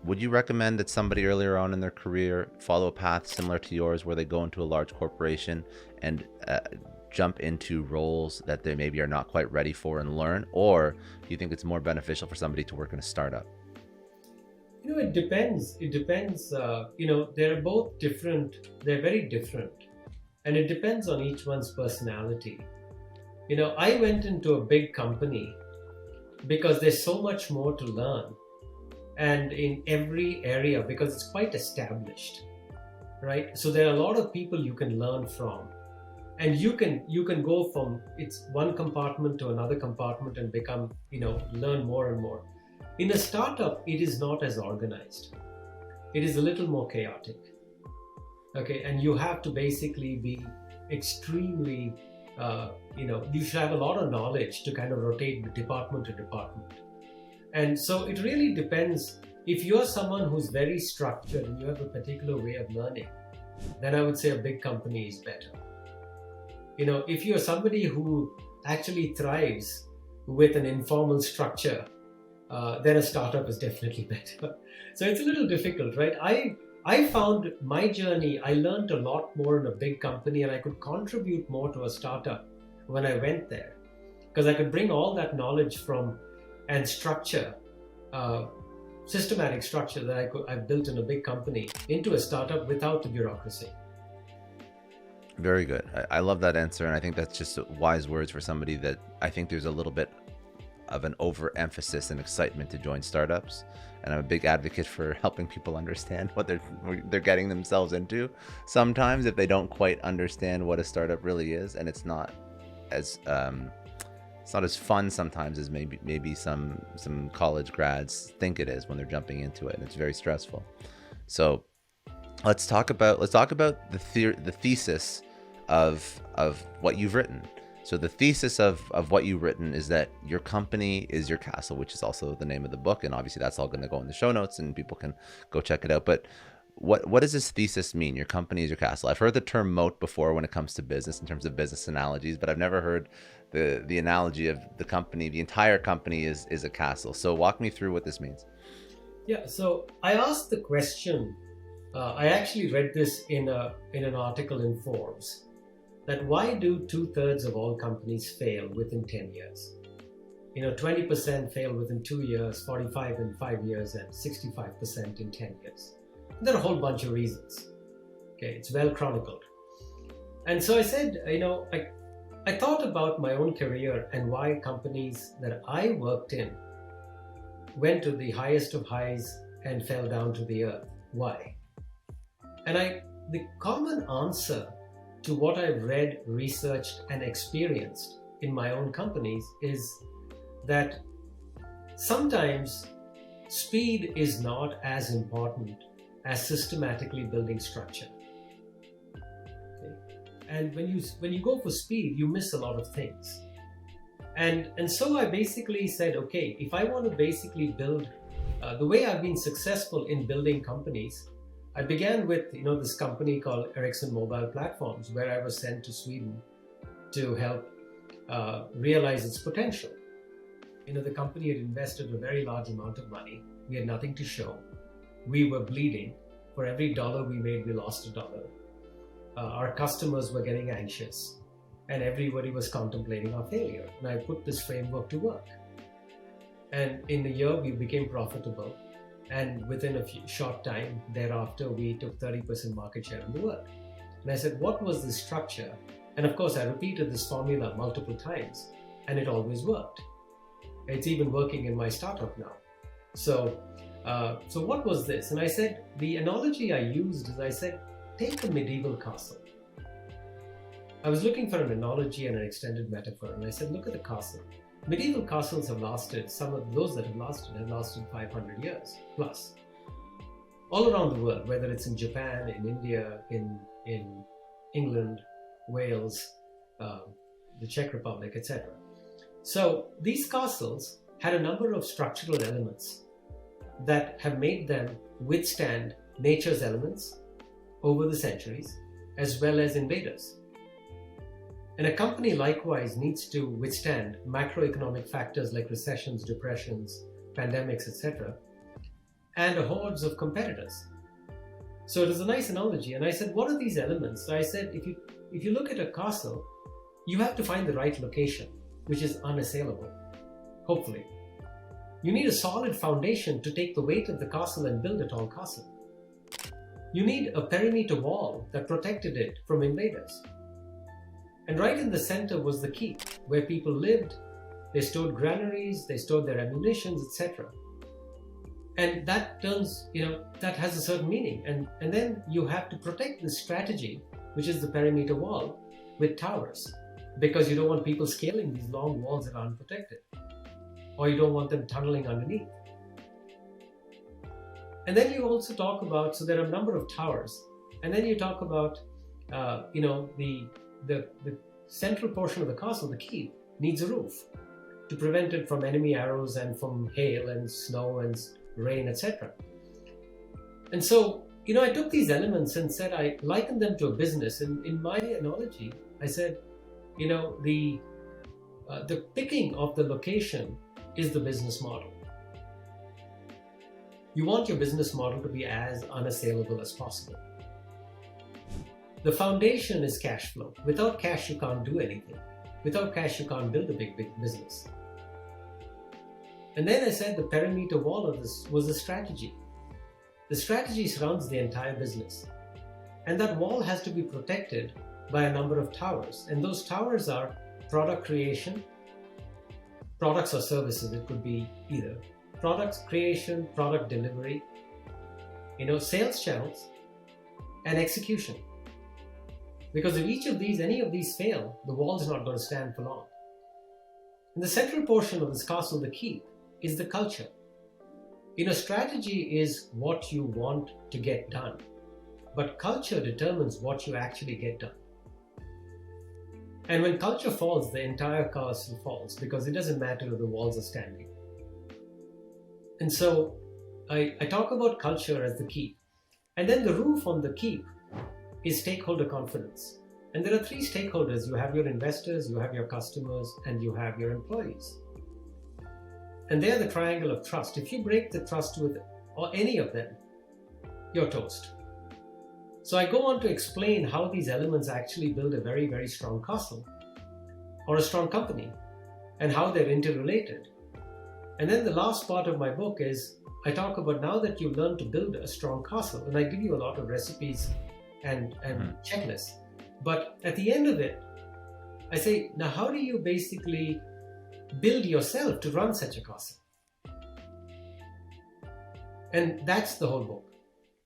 would you recommend that somebody earlier on in their career follow a path similar to yours where they go into a large corporation and jump into roles that they maybe are not quite ready for and learn? Or do you think it's more beneficial for somebody to work in a startup? It depends. It depends. They're both different. They're very different. And it depends on each one's personality. I went into a big company because there's so much more to learn. And in every area, because it's quite established, right? So there are a lot of people you can learn from. And you can go from it's one compartment to another compartment and become, learn more and more. In a startup, it is not as organized. It is a little more chaotic. Okay, and you have to basically be extremely, you should have a lot of knowledge to kind of rotate department to department. And so it really depends. If you're someone who's very structured and you have a particular way of learning, then I would say a big company is better. If you're somebody who actually thrives with an informal structure, then a startup is definitely better. So it's a little difficult, right? I found my journey, I learned a lot more in a big company, and I could contribute more to a startup when I went there, because I could bring all that knowledge from and structure, systematic structure that I've built in a big company into a startup without the bureaucracy. Very good. I love that answer. And I think that's just wise words for somebody that I think there's a little bit of an overemphasis and excitement to join startups. And I'm a big advocate for helping people understand what they're getting themselves into sometimes if they don't quite understand what a startup really is. And it's not as fun sometimes as maybe some college grads think it is when they're jumping into it, and it's very stressful. So let's talk about the thesis of what you've written. So the thesis of what you've written is that your company is your castle, which is also the name of the book. And obviously that's all going to go in the show notes and people can go check it out. But what does this thesis mean? Your company is your castle. I've heard the term moat before when it comes to business in terms of business analogies, but I've never heard the analogy of the company, the entire company is a castle. So walk me through what this means. Yeah, so I asked the question, I actually read this in an article in Forbes, that why do 2/3 of all companies fail within 10 years? 20% fail within 2 years, 45 in 5 years, and 65% in 10 years. There are a whole bunch of reasons. Okay, it's well chronicled. And so I said, I thought about my own career and why companies that I worked in went to the highest of highs and fell down to the earth. Why? And the common answer to what I've read, researched, and experienced in my own companies is that sometimes speed is not as important as systematically building structure. Okay? And when you go for speed, you miss a lot of things. And so I basically said, okay, if I want to basically build, the way I've been successful in building companies, I began with this company called Ericsson Mobile Platforms, where I was sent to Sweden to help realize its potential. The company had invested a very large amount of money. We had nothing to show. We were bleeding. For every dollar we made, we lost $1. Our customers were getting anxious, and everybody was contemplating our failure. And I put this framework to work. And in a year, we became profitable. And within a short time thereafter, we took 30% market share in the world. And I said, what was the structure? And of course, I repeated this formula multiple times, and it always worked. It's even working in my startup now. So what was this? And I said, the analogy I used is I said, take a medieval castle. I was looking for an analogy and an extended metaphor, and I said, look at the castle. Medieval castles have lasted, some of those that have lasted 500 years plus. All around the world, whether it's in Japan, in India, in England, Wales, the Czech Republic, etc. So these castles had a number of structural elements that have made them withstand nature's elements over the centuries, as well as invaders. And a company likewise needs to withstand macroeconomic factors like recessions, depressions, pandemics, etc., and a hordes of competitors. So it was a nice analogy. And I said, what are these elements? So I said, if you look at a castle, you have to find the right location, which is unassailable, hopefully. You need a solid foundation to take the weight of the castle and build a tall castle. You need a perimeter wall that protected it from invaders. And right in the center was the keep, where people lived. They stored granaries, they stored their ammunitions, etc. And that turns, that has a certain meaning. And then you have to protect this strategy, which is the perimeter wall, with towers, because you don't want people scaling these long walls that are unprotected, or you don't want them tunneling underneath. And then you also talk about, so there are a number of towers, and then you talk about, the central portion of the castle, the keep, needs a roof to prevent it from enemy arrows and from hail and snow and rain, etc. And so, I took these elements and said I likened them to a business. And in my analogy, I said, the picking of the location is the business model. You want your business model to be as unassailable as possible. The foundation is cash flow. Without cash, you can't do anything. Without cash, you can't build a big business. And then I said the perimeter wall of this was a strategy. The strategy surrounds the entire business. And that wall has to be protected by a number of towers. And those towers are product creation, products or services. It could be either products creation, product delivery, sales channels, and execution. Because if any of these fail, the wall is not going to stand for long. And the central portion of this castle, the keep, is the culture. Strategy is what you want to get done, but culture determines what you actually get done. And when culture falls, the entire castle falls, because it doesn't matter if the walls are standing. And so I talk about culture as the keep. And then the roof on the keep is stakeholder confidence. And there are three stakeholders. You have your investors, you have your customers, and you have your employees. And they're the triangle of trust. If you break the trust with any of them, you're toast. So I go on to explain how these elements actually build a very, very strong castle or a strong company, and how they're interrelated. And then the last part of my book is I talk about, now that you've learned to build a strong castle, and I give you a lot of recipes and checklists. But at the end of it, I say, now how do you basically build yourself to run such a castle? And that's the whole book.